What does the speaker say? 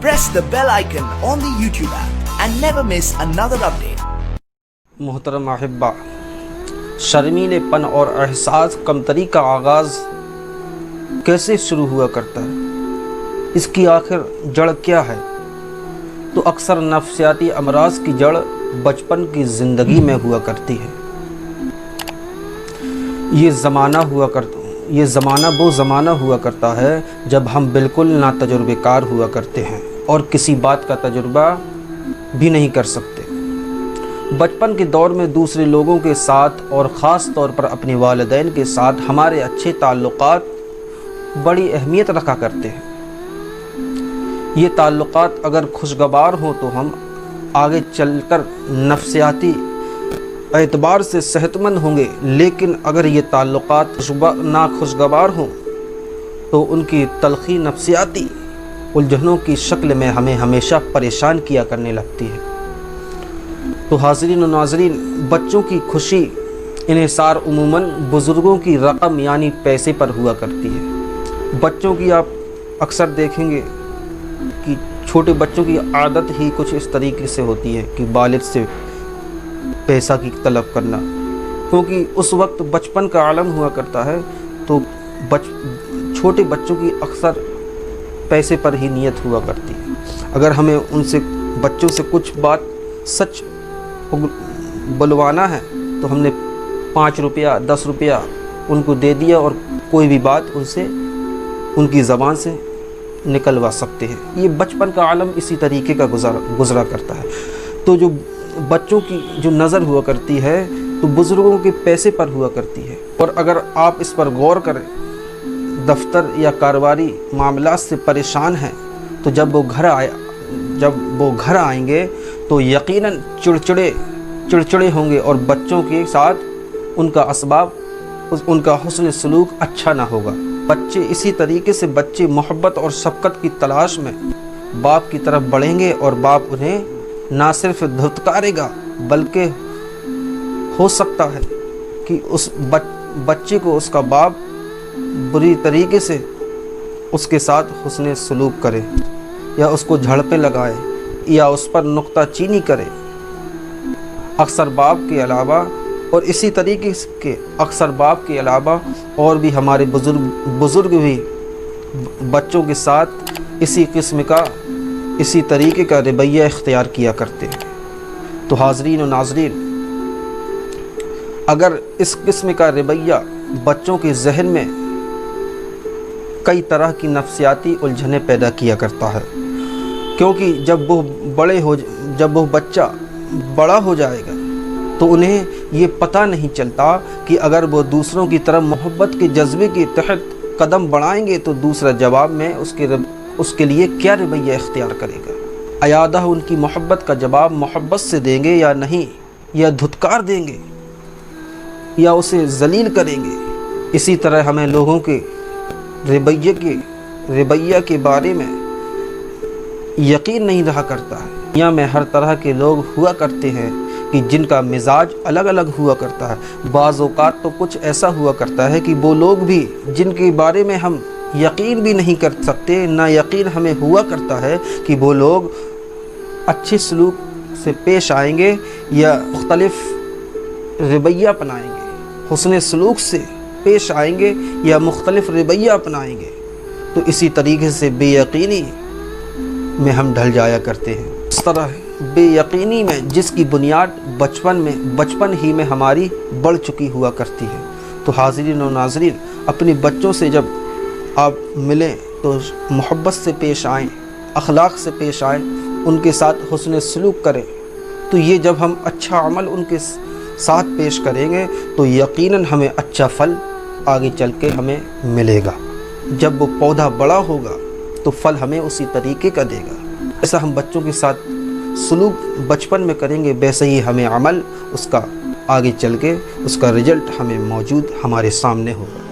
press the bell icon on the YouTube app and never miss another update. मोहतरम अहिब्बा, शर्मीलेपन और एहसास कमतरी का आगाज़ कैसे शुरू हुआ करता है, इसकी आखिर जड़ क्या है? तो अक्सर नफ्सियाती अमराज की जड़ बचपन की ज़िंदगी में हुआ करती है। ये ज़माना वो ज़माना हुआ करता है जब हम बिल्कुल ना तजुर्बेकार हुआ करते हैं और किसी बात का तजुर्बा भी नहीं कर सकते। बचपन के दौर में दूसरे लोगों के साथ और ख़ास तौर पर अपने वालिदैन के साथ हमारे अच्छे ताल्लुक़ात बड़ी अहमियत रखा करते हैं। ये ताल्लुक़ात अगर खुशगवार हों तो हम आगे चलकर नफ्सियाती एतबार से सेहतमंद होंगे, लेकिन अगर ये ताल्लुक़ात ना खुशगवार हों तो उनकी तलख़ी नफ्सियाती उलझनों की शक्ल में हमें हमेशा परेशान किया करने लगती है। तो हाज़रीन व नाज़रीन, बच्चों की खुशी इन्हिसार उमूमन बुज़ुर्गों की रकम यानी पैसे पर हुआ करती है। बच्चों की आप अक्सर देखेंगे कि छोटे बच्चों की आदत ही कुछ इस तरीके से होती है कि वालिद से पैसा की तलब करना, क्योंकि उस वक्त बचपन का आलम हुआ करता है। तो छोटे बच्चों की अक्सर पैसे पर ही नीयत हुआ करती है। अगर हमें उनसे बच्चों से कुछ बात सच बुलवाना है तो हमने 5 रुपया 10 रुपया उनको दे दिया और कोई भी बात उनसे उनकी ज़बान से निकलवा सकते हैं। ये बचपन का आलम इसी तरीके का गुज़रा करता है। तो जो बच्चों की जो नज़र हुआ करती है तो बुज़ुर्गों के पैसे पर हुआ करती है। और अगर आप इस पर गौर करें, दफ्तर या कारोबारी मामलात से परेशान हैं तो जब वो घर आएंगे तो यकीनन चिड़चिड़े होंगे और बच्चों के साथ उनका हुस्न सलूक अच्छा ना होगा। इसी तरीके से बच्चे मोहब्बत और शफ़क़त की तलाश में बाप की तरफ बढ़ेंगे और बाप उन्हें ना सिर्फ धुतकारेगा बल्कि हो सकता है कि उस बच्चे को उसका बाप बुरी तरीके से उसके साथ हुस्न सलूक करे या उसको झड़पें लगाए या उस पर नुक्ताचीनी करे। अक्सर बाप के अलावा और भी हमारे बुज़ुर्ग भी बच्चों के साथ इसी तरीके का रवैया इख्तियार किया करते हैं। तो हाज़रीन व नाज़रीन, अगर इस किस्म का रवैया बच्चों के जहन में कई तरह की नफ्सियाती उलझनें पैदा किया करता है, क्योंकि जब वो बच्चा बड़ा हो जाएगा तो उन्हें ये पता नहीं चलता कि अगर वो दूसरों की तरफ मोहब्बत के जज्बे के तहत कदम बढ़ाएंगे तो दूसरा जवाब में उसके लिए क्या रवैया इख्तियार करेगा। अयादा उनकी मोहब्बत का जवाब मोहब्बत से देंगे या नहीं, या धुतकार देंगे या उसे जलील करेंगे। इसी तरह हमें लोगों के रवैया के बारे में यकीन नहीं रहा करता है। दुनिया में हर तरह के लोग हुआ करते हैं कि जिनका मिजाज अलग अलग हुआ करता है। बाज़ औक़ात तो कुछ ऐसा हुआ करता है कि वो लोग भी जिनके बारे में हम यकीन भी नहीं कर सकते, ना यकीन हमें हुआ करता है कि वो लोग अच्छे सलूक से पेश आएंगे या मुख्तलिफ रवैया अपनाएंगे, हुस्न सलूक से पेश आएंगे या मुख्तलिफ रवैया अपनाएंगे। तो इसी तरीके से बेयकीनी में हम ढल जाया करते हैं। इस तरह बेयकीनी में जिसकी बुनियाद बचपन ही में हमारी बढ़ चुकी हुआ करती है। तो हाज़रीन व नाज़रीन, अपने बच्चों से जब आप मिलें तो मोहब्बत से पेश आएँ, अखलाक से पेश आएँ, उनके साथ हुस्न सलूक करें। तो ये जब हम अच्छा अमल उनके साथ पेश करेंगे तो यकीनन हमें अच्छा फल आगे चल के हमें मिलेगा। जब वो पौधा बड़ा होगा तो फल हमें उसी तरीके का देगा। ऐसा हम बच्चों के साथ सलूक बचपन में करेंगे, वैसे ही हमें अमल उसका आगे चल के उसका रिजल्ट हमें मौजूद हमारे सामने होगा।